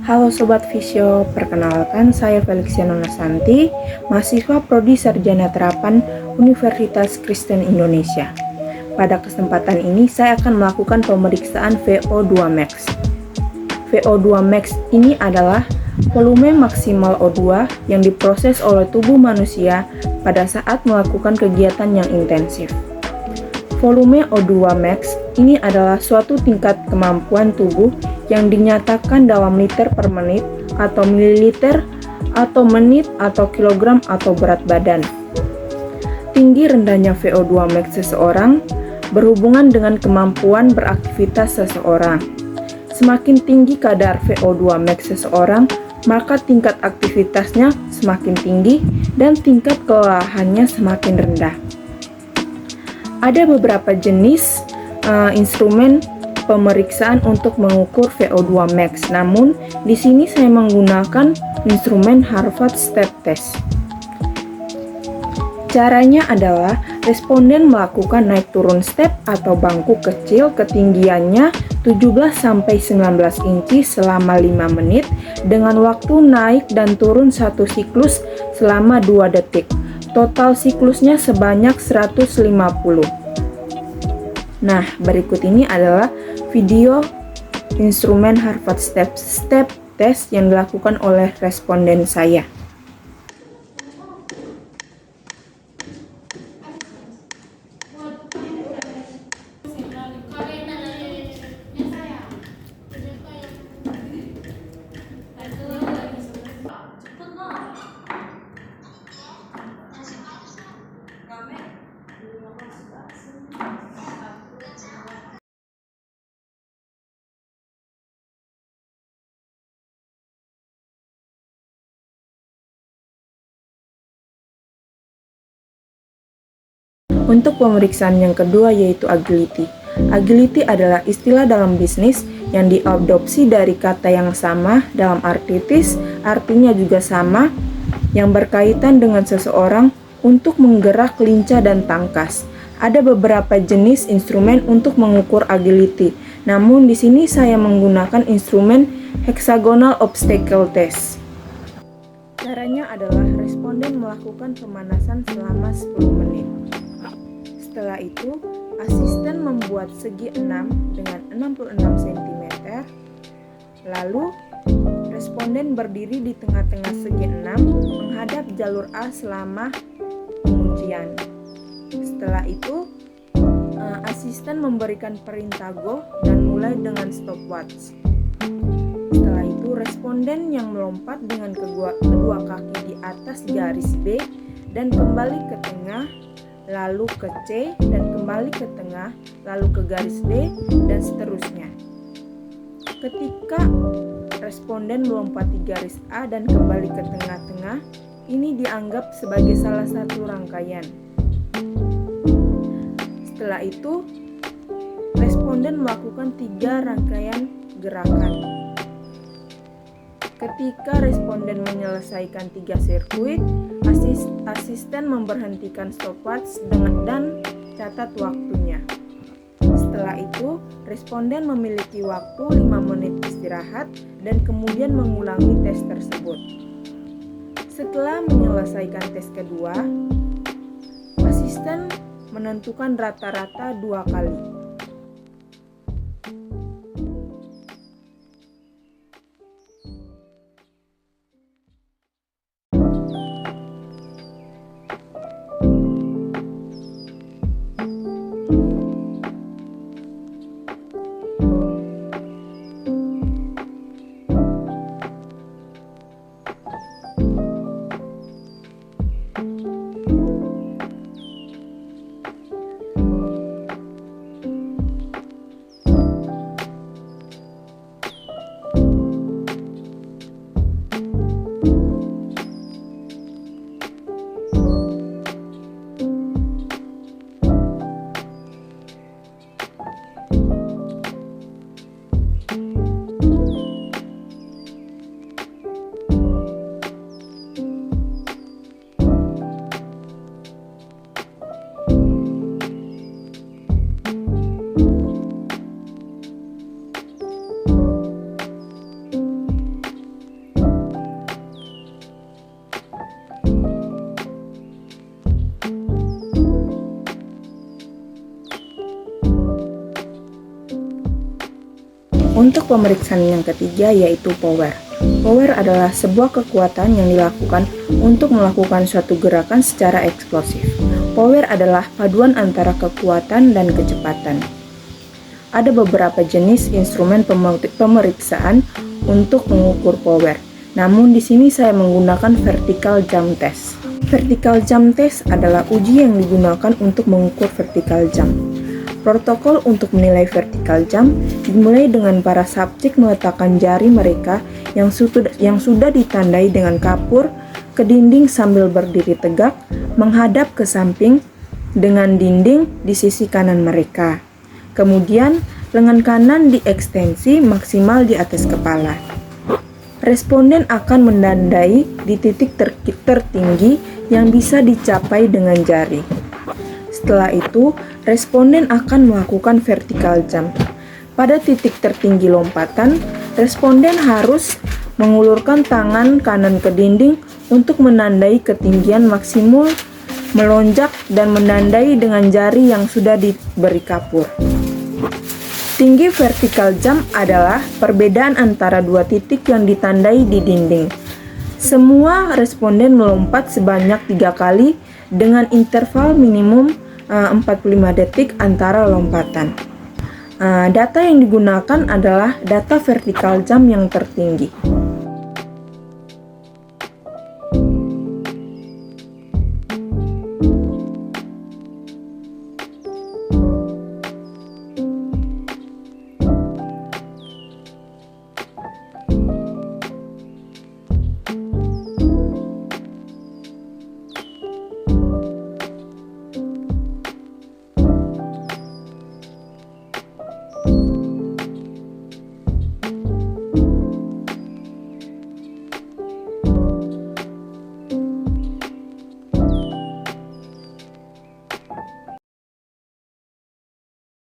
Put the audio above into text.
Halo Sobat Visio, perkenalkan saya Felixiana Nasanti, mahasiswa Prodi Sarjana Terapan Universitas Kristen Indonesia. Pada kesempatan ini saya akan melakukan pemeriksaan VO2 max. VO2 max ini adalah volume maksimal O2 yang diproses oleh tubuh manusia pada saat melakukan kegiatan yang intensif. Volume O2 max ini adalah suatu tingkat kemampuan tubuh yang dinyatakan dalam liter per menit atau mililiter atau menit atau kilogram atau berat badan. Tinggi rendahnya VO2 max seseorang berhubungan dengan kemampuan beraktivitas seseorang. Semakin tinggi kadar VO2 max seseorang, maka tingkat aktivitasnya semakin tinggi dan tingkat kelelahannya semakin rendah. Ada beberapa jenis instrumen pemeriksaan untuk mengukur VO2 max. Namun, di sini saya menggunakan instrumen Harvard Step Test. Caranya adalah responden melakukan naik turun step atau bangku kecil ketinggiannya 17-19 inci selama 5 menit dengan waktu naik dan turun satu siklus selama 2 detik. Total siklusnya sebanyak 150. Nah, berikut ini adalah video instrumen Harvard Step Test yang dilakukan oleh responden saya. Untuk pemeriksaan yang kedua yaitu agility. Agility adalah istilah dalam bisnis yang diadopsi dari kata yang sama dalam artitis, artinya juga sama, yang berkaitan dengan seseorang untuk menggerak lincah dan tangkas. Ada beberapa jenis instrumen untuk mengukur agility. Namun di sini saya menggunakan instrumen hexagonal obstacle test. Caranya adalah responden melakukan pemanasan selama 10 menit. Setelah itu, asisten membuat segi 6 dengan 66 cm. Lalu, responden berdiri di tengah-tengah segi 6 menghadap jalur A selama pengujian. Setelah itu, asisten memberikan perintah go dan mulai dengan stopwatch. Setelah itu, responden yang melompat dengan kedua kaki di atas garis B dan kembali ke tengah, lalu ke C dan kembali ke tengah, lalu ke garis D, dan seterusnya. Ketika responden melompati garis A dan kembali ke tengah-tengah, ini dianggap sebagai salah satu rangkaian. Setelah itu, responden melakukan 3 rangkaian gerakan. Ketika responden menyelesaikan 3 sirkuit, asisten memberhentikan stopwatch dan catat waktunya. Setelah itu, responden memiliki waktu 5 menit istirahat dan kemudian mengulangi tes tersebut. Setelah menyelesaikan tes kedua, asisten menentukan rata-rata 2 kali. Untuk pemeriksaan yang ketiga yaitu power. Power adalah sebuah kekuatan yang dilakukan untuk melakukan suatu gerakan secara eksplosif. Power adalah paduan antara kekuatan dan kecepatan. Ada beberapa jenis instrumen pemeriksaan untuk mengukur power. Namun di sini saya menggunakan vertical jump test. Vertical jump test adalah uji yang digunakan untuk mengukur vertical jump. Protokol untuk menilai vertical jump dimulai dengan para subjek meletakkan jari mereka yang sudah ditandai dengan kapur ke dinding sambil berdiri tegak menghadap ke samping dengan dinding di sisi kanan mereka. Kemudian lengan kanan diekstensi maksimal di atas kepala. Responden akan menandai di titik tertinggi yang bisa dicapai dengan jari. Setelah itu, responden akan melakukan vertical jump. Pada titik tertinggi lompatan, responden harus mengulurkan tangan kanan ke dinding untuk menandai ketinggian maksimum, melonjak dan menandai dengan jari yang sudah diberi kapur. Tinggi vertical jump adalah perbedaan antara dua titik yang ditandai di dinding. Semua responden melompat sebanyak 3 kali dengan interval minimum 45 detik antara lompatan. Data yang digunakan adalah data vertical jump yang tertinggi.